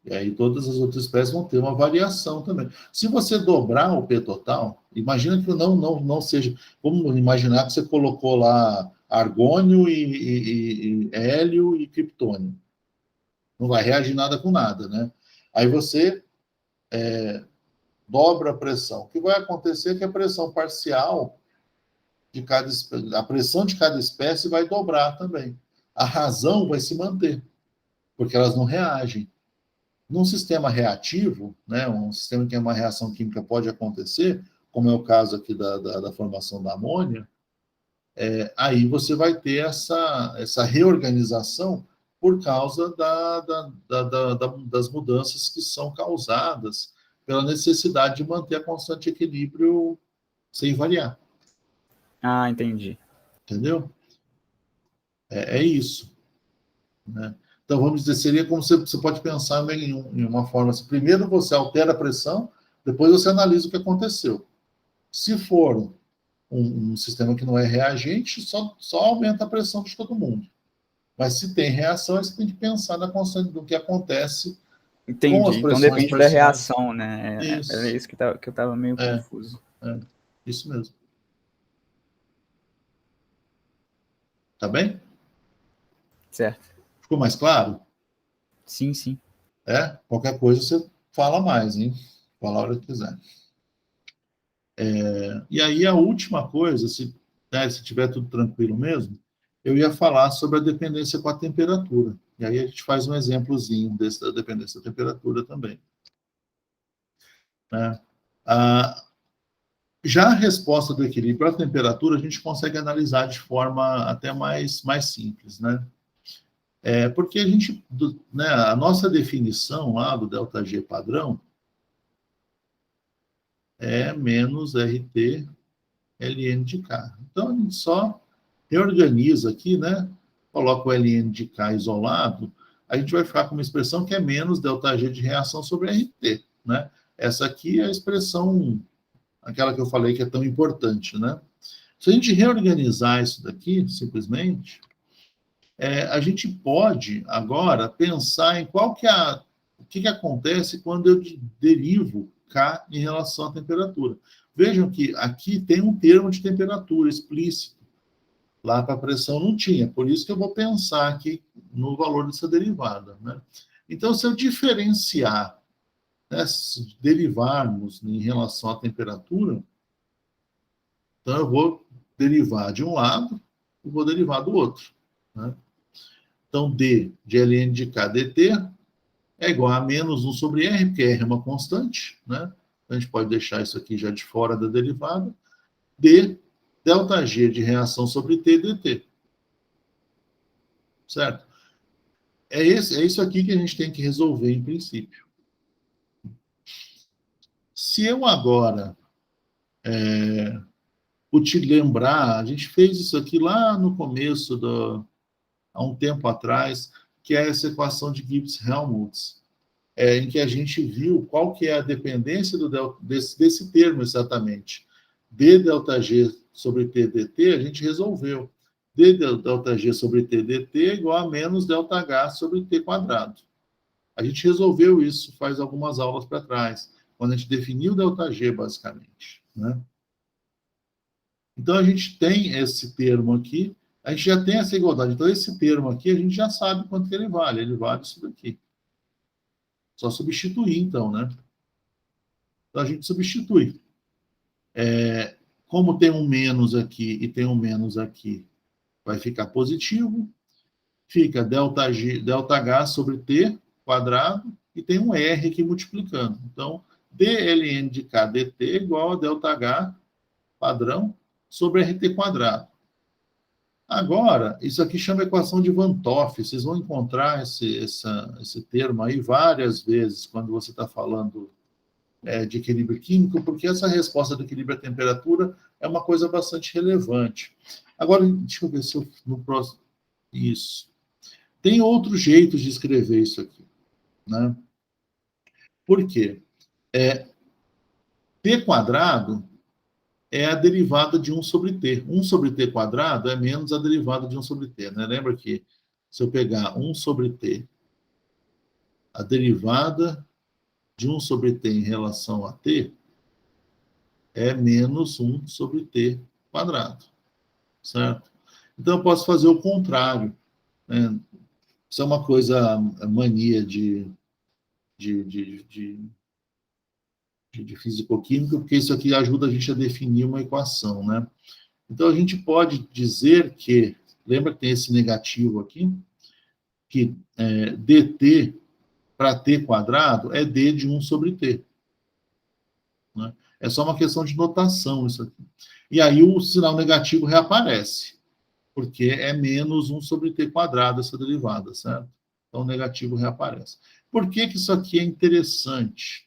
E aí todas as outras espécies vão ter uma variação também. Se você dobrar o P total, imagina que não seja... Vamos imaginar que você colocou lá argônio e hélio e criptônio. Não vai reagir nada com nada, né? Aí você dobra a pressão. O que vai acontecer é que a pressão parcial a pressão de cada espécie vai dobrar também. A razão vai se manter, porque elas não reagem. Num sistema reativo, né, um sistema em que uma reação química pode acontecer, como é o caso aqui da formação da amônia, aí você vai ter essa reorganização por causa das mudanças que são causadas pela necessidade de manter a constante equilíbrio sem variar. Ah, entendi. Entendeu? É isso. Né? Então, vamos dizer, seria como você pode pensar em uma forma assim, primeiro você altera a pressão, depois você analisa o que aconteceu. Se for um sistema que não é reagente, só aumenta a pressão de todo mundo. Mas se tem reação, você tem que pensar na constante do que acontece com as Entendi. Então pressões depende da parciais. reação, né? Era Isso, isso que eu tava meio confuso. isso mesmo. Tá bem? Certo. Ficou mais claro? Sim, sim. Qualquer coisa você fala mais, hein? Fala a hora que quiser. E aí a última coisa, se tiver tudo tranquilo mesmo, eu ia falar sobre a dependência com a temperatura. E aí a gente faz um exemplozinho desse da dependência da temperatura também. Né? Já a resposta do equilíbrio à temperatura, a gente consegue analisar de forma até mais simples, né? Porque a gente, né, a nossa definição lá do ΔG padrão é menos RT ln de K. Então, a gente só reorganiza aqui, né? Coloca o ln de K isolado, a gente vai ficar com uma expressão que é menos ΔG de reação sobre RT, né? Essa aqui é a expressão, aquela que eu falei que é tão importante, né? Se a gente reorganizar isso daqui, simplesmente, a gente pode agora pensar em qual que é o que acontece quando eu derivo K em relação à temperatura. Vejam que aqui tem um termo de temperatura explícito. Lá para a pressão não tinha. Por isso que eu vou pensar aqui no valor dessa derivada, né? Então, se eu diferenciar, né, se derivarmos em relação à temperatura, então eu vou derivar de um lado e vou derivar do outro, né? Então, D de ln de K dt é igual a menos 1 sobre R, porque R é uma constante, né? Então, a gente pode deixar isso aqui já de fora da derivada. D, ΔG de reação sobre T dt. Certo? É isso aqui que a gente tem que resolver em princípio. Se eu agora te lembrar, a gente fez isso aqui lá no começo, há um tempo atrás, que é essa equação de Gibbs-Helmholtz, em que a gente viu qual que é a dependência desse termo exatamente. D ΔG sobre T dt, a gente resolveu. D ΔG sobre T dt é igual a menos ΔH sobre T quadrado. A gente resolveu isso faz algumas aulas para trás, quando a gente definiu ΔG, basicamente, né? Então, a gente tem esse termo aqui, a gente já tem essa igualdade. Então, esse termo aqui, a gente já sabe quanto que ele vale isso daqui. Só substituir, então, né? Então, a gente substitui. Como tem um menos aqui e tem um menos aqui, vai ficar positivo. Fica ΔH sobre T quadrado e tem um R aqui multiplicando. Então, dln de K dt é igual a ΔH padrão sobre RT quadrado. Agora, isso aqui chama equação de Van 't Hoff. Vocês vão encontrar esse termo aí várias vezes quando você está falando de equilíbrio químico, porque essa resposta do equilíbrio à temperatura é uma coisa bastante relevante. Agora, deixa eu ver se eu, no próximo... Isso. Tem outros jeitos de escrever isso aqui, né? Por quê? T quadrado é a derivada de 1 sobre T. 1 sobre T quadrado é menos a derivada de 1 sobre T, né? Lembra que se eu pegar 1 sobre T, a derivada de 1 sobre T em relação a T é menos 1 sobre T quadrado, certo? Então, eu posso fazer o contrário, né? Isso é uma coisa, mania de fisicoquímica, porque isso aqui ajuda a gente a definir uma equação, né? Então, a gente pode dizer que, lembra que tem esse negativo aqui? Que dt para t quadrado é d de 1 sobre t. Né? É só uma questão de notação isso aqui. E aí o sinal negativo reaparece, porque é menos 1 sobre t quadrado essa derivada, certo? Então, o negativo reaparece. Por que isso aqui é interessante?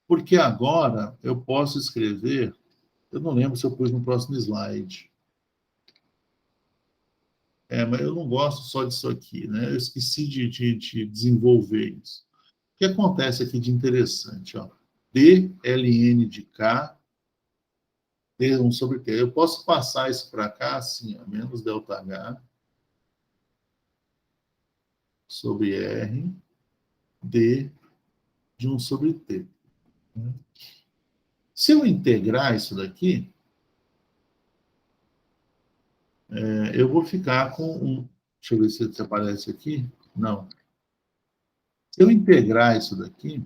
Porque agora eu posso escrever, eu não lembro se eu pus no próximo slide. Mas eu não gosto só disso aqui, né? Eu esqueci de desenvolver isso. O que acontece aqui de interessante? Ó? dln de K, D1 sobre T. Eu posso passar isso para cá, assim, ó, menos ΔH sobre R, D de 1 sobre T. Se eu integrar isso daqui, eu vou ficar com um... Deixa eu ver se aparece aqui. Não. Se eu integrar isso daqui,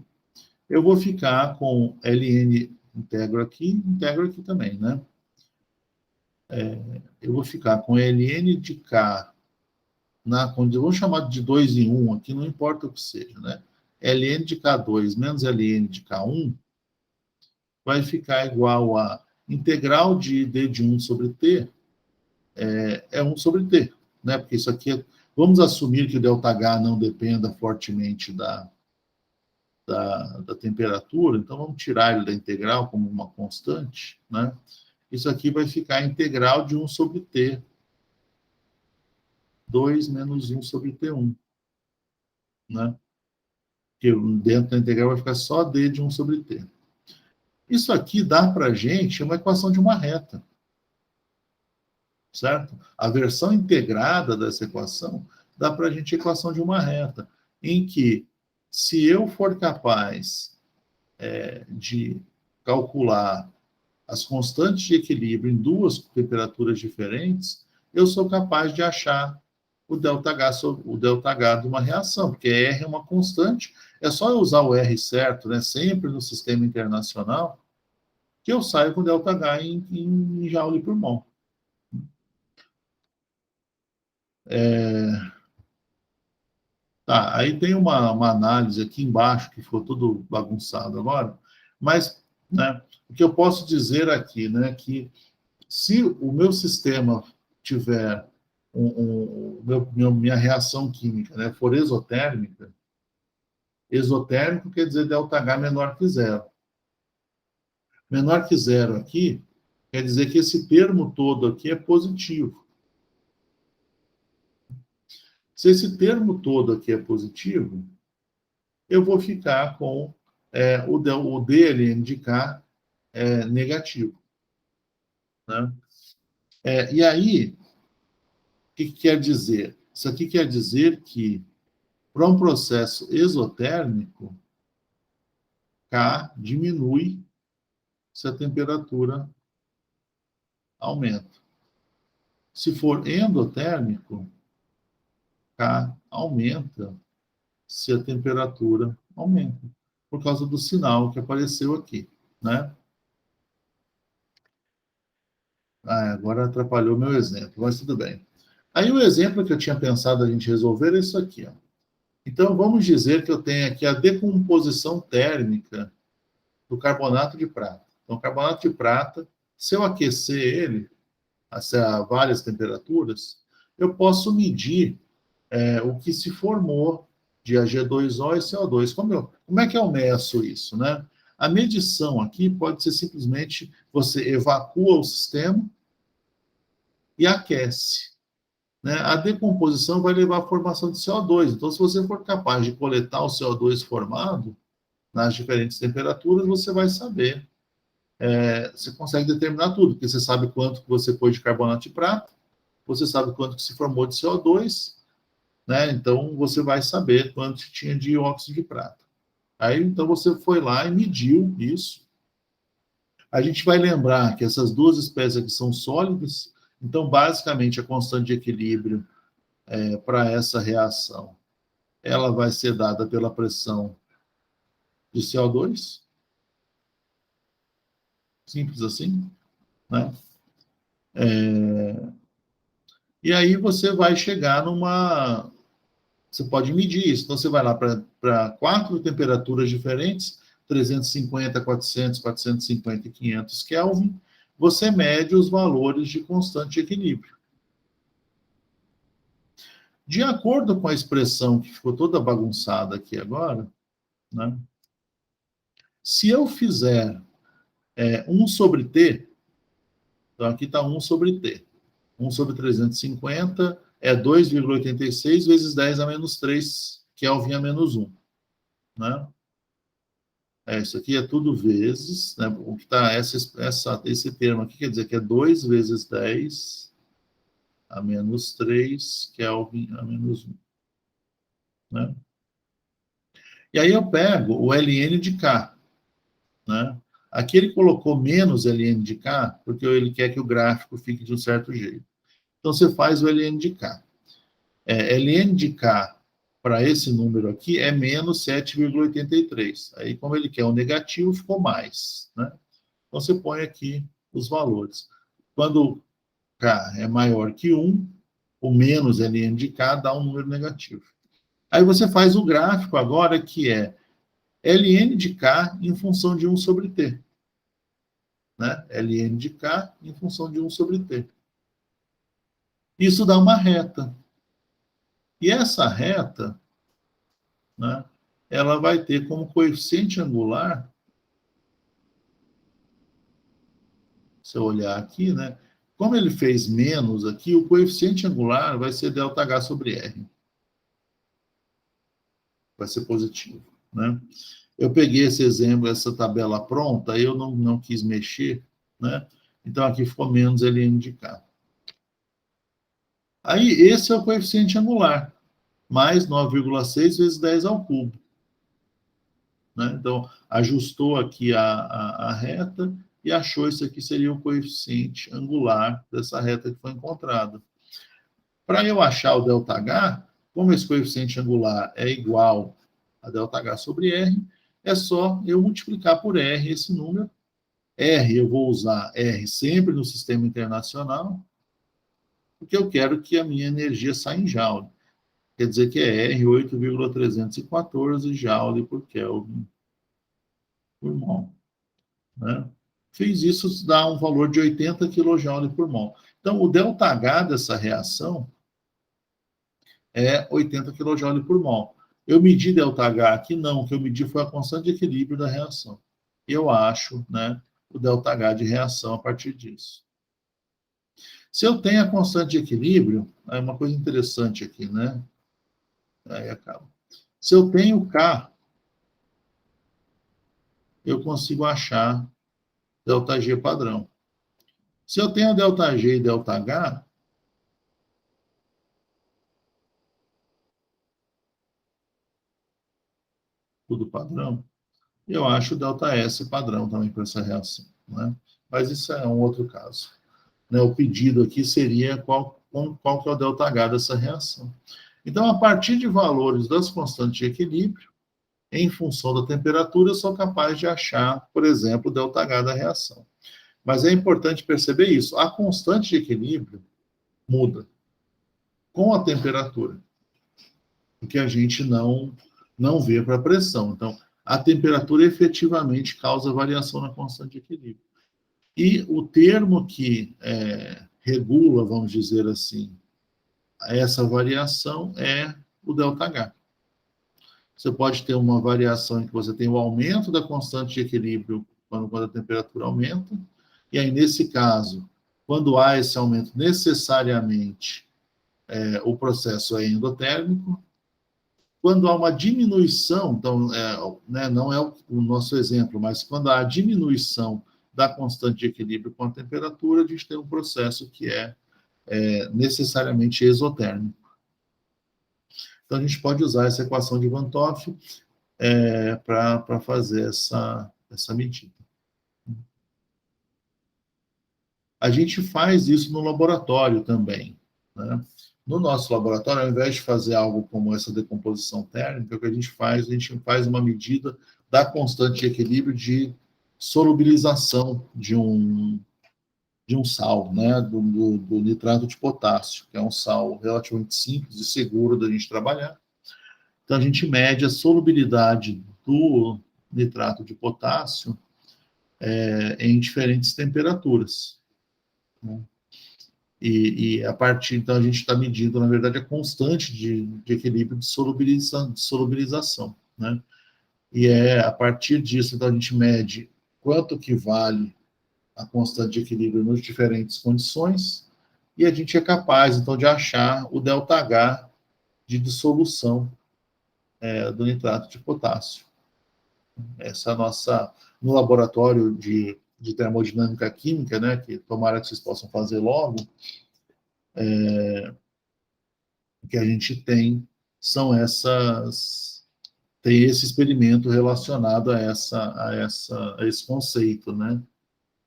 eu vou ficar com ln integro aqui também, né? Eu vou ficar com ln de K na condição, vamos chamar de 2 em 1 aqui, não importa o que seja, né? ln de K2 menos ln de K1 vai ficar igual a integral de d de 1 sobre t é 1 sobre t, né? Porque isso aqui, vamos assumir que o ΔH não dependa fortemente da temperatura, então vamos tirar ele da integral como uma constante, né? Isso aqui vai ficar a integral de 1 sobre t, 2 menos 1 sobre t1, né? Porque dentro da integral vai ficar só d de 1 sobre t. Isso aqui dá para a gente uma equação de uma reta, certo? A versão integrada dessa equação dá para a gente a equação de uma reta, em que, se eu for capaz de calcular as constantes de equilíbrio em duas temperaturas diferentes, eu sou capaz de achar o ΔH de uma reação, porque R é uma constante, é só eu usar o R certo, né, sempre no sistema internacional, que eu saio com ΔH em Joule por mol. Tá, aí tem uma análise aqui embaixo, que ficou tudo bagunçado agora, mas, né, o que eu posso dizer aqui, né, que se o meu sistema tiver minha reação química, né, for exotérmica, exotérmico quer dizer ΔH menor que zero. Menor que zero aqui quer dizer que esse termo todo aqui é positivo. Se esse termo todo aqui é positivo, eu vou ficar com o dLn de K negativo, né? E aí, o que quer dizer? Isso aqui quer dizer que, para um processo exotérmico, K diminui se a temperatura aumenta. Se for endotérmico, K aumenta se a temperatura aumenta, por causa do sinal que apareceu aqui, né? Agora atrapalhou meu exemplo, mas tudo bem. Aí o exemplo que eu tinha pensado a gente resolver é isso aqui, ó. Então, vamos dizer que eu tenho aqui a decomposição térmica do carbonato de prata. Então, o carbonato de prata, se eu aquecer ele a várias temperaturas, eu posso medir o que se formou de Ag2O e CO2. Como é que eu meço isso, né? A medição aqui pode ser simplesmente você evacua o sistema e aquece, né? A decomposição vai levar à formação de CO2. Então, se você for capaz de coletar o CO2 formado nas diferentes temperaturas, você vai saber. Você consegue determinar tudo, porque você sabe quanto que você pôs de carbonato de prata, você sabe quanto que se formou de CO2, né? Então, você vai saber quanto tinha de óxido de prata. Aí, então, você foi lá e mediu isso. A gente vai lembrar que essas duas espécies aqui são sólidas, então, basicamente, a constante de equilíbrio para essa reação, ela vai ser dada pela pressão de CO2. Simples assim, né? E aí você vai chegar numa... Você pode medir isso. Então, você vai lá para 4 temperaturas diferentes, 350, 400, 450 e 500 Kelvin, você mede os valores de constante de equilíbrio. De acordo com a expressão que ficou toda bagunçada aqui agora, né? Se eu fizer 1 sobre T, então aqui está 1 sobre T. 1 sobre 350 é 2,86 vezes 10 a menos 3, Kelvin a menos 1. Né? Isso aqui é tudo vezes, né? O que está esse termo aqui quer dizer que é 2 vezes 10 a menos 3, Kelvin a menos 1. Né? E aí eu pego o Ln de K. Né? Aqui ele colocou menos Ln de K, porque ele quer que o gráfico fique de um certo jeito. Então, você faz o Ln de K. Ln de K para esse número aqui é menos 7,83. Aí, como ele quer o negativo, ficou mais. Né? Então, você põe aqui os valores. Quando K é maior que 1, o menos Ln de K dá um número negativo. Aí você faz o gráfico agora, que é Ln de K em função de 1 sobre T. né? Ln de K em função de 1 sobre T. Isso dá uma reta. E essa reta, né, ela vai ter como coeficiente angular, se eu olhar aqui, né, como ele fez menos aqui, o coeficiente angular vai ser ΔH sobre R. Vai ser positivo, né? Eu peguei esse exemplo, essa tabela pronta, eu não quis mexer, né? Então aqui ficou menos Ln de K. Aí esse é o coeficiente angular, mais 9,6 vezes 10 ao cubo. Né? Então, ajustou aqui a reta e achou isso aqui seria o coeficiente angular dessa reta que foi encontrada. Para eu achar o ΔH, como esse coeficiente angular é igual a ΔH sobre R, é só eu multiplicar por R esse número. R, eu vou usar R sempre no sistema internacional, porque eu quero que a minha energia saia em joule. Quer dizer que é R 8,314 joule por Kelvin por mol. Né? Fiz isso, dá um valor de 80 kJ por mol. Então, o ΔH dessa reação é 80 kJ por mol. Eu medi ΔH aqui? Não, o que eu medi foi a constante de equilíbrio da reação. Eu acho, né, o ΔH de reação a partir disso. Se eu tenho a constante de equilíbrio, é uma coisa interessante aqui, né? Aí acaba. Se eu tenho K, eu consigo achar ΔG padrão. Se eu tenho ΔG e ΔH, tudo padrão, eu acho o ΔS padrão também para essa reação. Né? Mas isso é um outro caso. Né? O pedido aqui seria qual que é o ΔH dessa reação. Então, a partir de valores das constantes de equilíbrio, em função da temperatura, eu sou capaz de achar, por exemplo, o ΔH da reação. Mas é importante perceber isso. A constante de equilíbrio muda com a temperatura, porque a gente não vê para a pressão. Então, a temperatura efetivamente causa variação na constante de equilíbrio. E o termo que regula, vamos dizer assim, essa variação é o ΔH. Você pode ter uma variação em que você tem o aumento da constante de equilíbrio quando a temperatura aumenta, e aí, nesse caso, quando há esse aumento, necessariamente o processo é endotérmico. Quando há uma diminuição, então, né, não é o nosso exemplo, mas quando há a diminuição da constante de equilíbrio com a temperatura, a gente tem um processo que é necessariamente exotérmico. Então, a gente pode usar essa equação de Van 't Hoff para fazer essa medida. A gente faz isso no laboratório também. Né? No nosso laboratório, ao invés de fazer algo como essa decomposição térmica, o que a gente faz uma medida da constante de equilíbrio de solubilização de um sal, né? do nitrato de potássio, que é um sal relativamente simples e seguro da gente trabalhar. Então, a gente mede a solubilidade do nitrato de potássio em diferentes temperaturas. Né? E a partir, então, a gente está medindo, na verdade, a constante de equilíbrio de solubilização. Né? E a partir disso, então, a gente mede quanto que vale a constante de equilíbrio nas diferentes condições, e a gente é capaz, então, de achar o ΔH de dissolução do nitrato de potássio. Essa é a nossa, no laboratório de termodinâmica química, né, que tomara que vocês possam fazer logo, que a gente tem são tem esse experimento relacionado a esse conceito, né,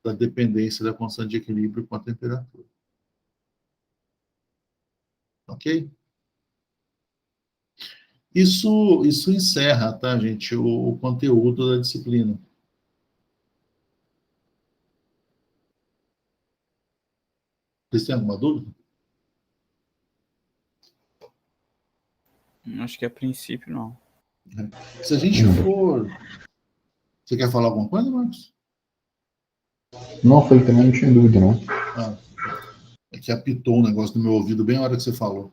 da dependência da constante de equilíbrio com a temperatura. Ok? Isso encerra, tá, gente, o conteúdo da disciplina. Vocês têm alguma dúvida? Acho que a princípio não. Se a gente for... Você quer falar alguma coisa, Marcos? Não, foi também, não tinha dúvida, não. Ah, é que apitou um negócio no meu ouvido bem na hora que você falou.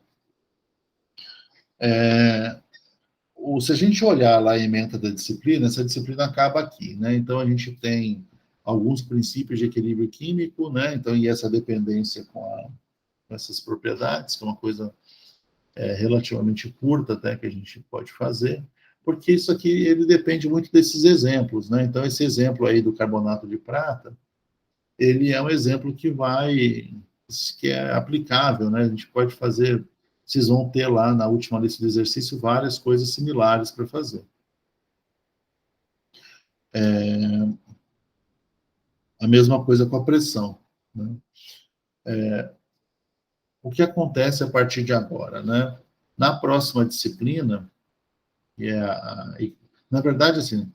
Se a gente olhar lá a ementa da disciplina, essa disciplina acaba aqui, né? Então, a gente tem alguns princípios de equilíbrio químico, né? Então, e essa dependência com essas propriedades, que é uma coisa relativamente curta até que a gente pode fazer, porque isso aqui ele depende muito desses exemplos, né? Então, esse exemplo aí do carbonato de prata, ele é um exemplo que é aplicável, né? A gente pode fazer, vocês vão ter lá na última lista de exercício várias coisas similares para fazer. A mesma coisa com a pressão, né? O que acontece a partir de agora, né? Na próxima disciplina, na verdade, assim,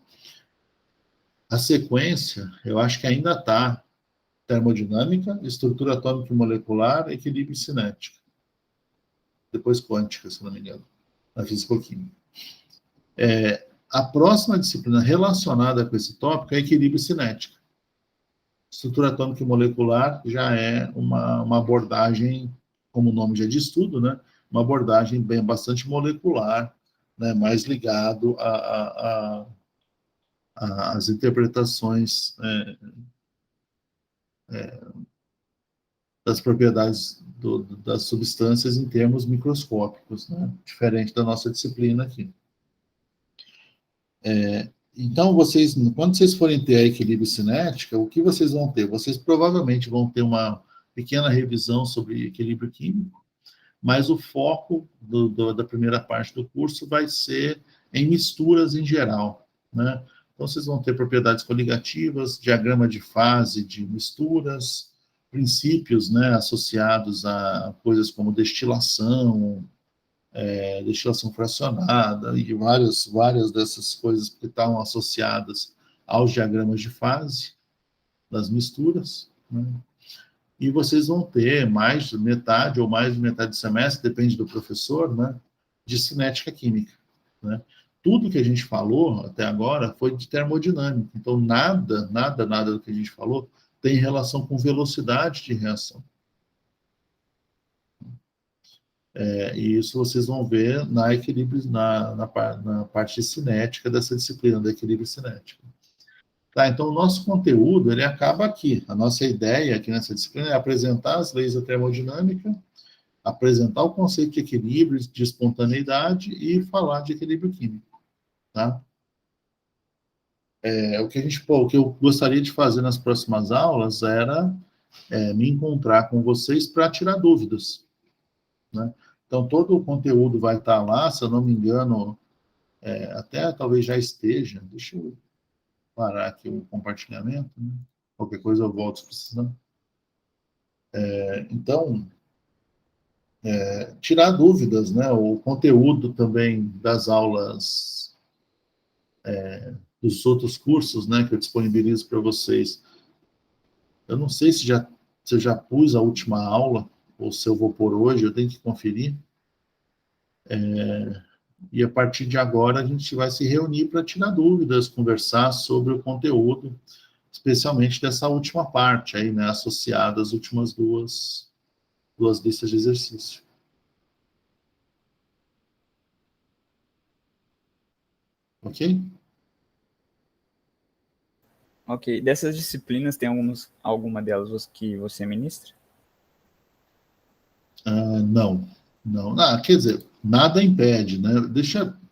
a sequência, eu acho que ainda está termodinâmica, estrutura atômica e molecular, equilíbrio cinético. Depois quântica, se não me engano, na fisicoquímica. A próxima disciplina relacionada com esse tópico é equilíbrio cinético. Estrutura atômica e molecular já é uma abordagem, como o nome já diz tudo, né? Uma abordagem bastante molecular, né? Mais ligado às interpretações das propriedades das substâncias em termos microscópicos, né? Diferente da nossa disciplina aqui. Então, quando vocês forem ter a equilíbrio cinética, o que vocês vão ter? Vocês provavelmente vão ter uma pequena revisão sobre equilíbrio químico, mas o foco da primeira parte do curso vai ser em misturas em geral, né? Então, vocês vão ter propriedades coligativas, diagrama de fase de misturas, princípios, né, associados a coisas como destilação fracionada e várias dessas coisas que estão associadas aos diagramas de fase das misturas, né? E vocês vão ter mais de metade ou mais de metade do semestre, depende do professor, né, de cinética química, né? Tudo que a gente falou até agora foi de termodinâmica, então nada do que a gente falou tem relação com velocidade de reação. E isso vocês vão ver na parte cinética dessa disciplina, do equilíbrio cinético. Tá, então, o nosso conteúdo ele acaba aqui. A nossa ideia aqui nessa disciplina é apresentar as leis da termodinâmica, apresentar o conceito de equilíbrio, de espontaneidade e falar de equilíbrio químico. Tá? O que eu gostaria de fazer nas próximas aulas era me encontrar com vocês para tirar dúvidas, né? Então, todo o conteúdo vai estar lá, se eu não me engano, até talvez já esteja. Deixa eu parar aqui o compartilhamento, né? Qualquer coisa eu volto se precisar. Então, tirar dúvidas, né? O conteúdo também das aulas dos outros cursos, né, que eu disponibilizo para vocês. Eu não sei se eu já pus a última aula, ou se eu vou pôr hoje, eu tenho que conferir. E a partir de agora a gente vai se reunir para tirar dúvidas, conversar sobre o conteúdo, especialmente dessa última parte aí, né, associada às últimas duas listas de exercício. Ok? Ok. Dessas disciplinas, tem alguma delas que você ministra? Não. Quer dizer, nada impede, né?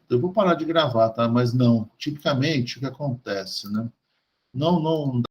Eu vou parar de gravar, tá? Mas não. Tipicamente, o que acontece, né? Não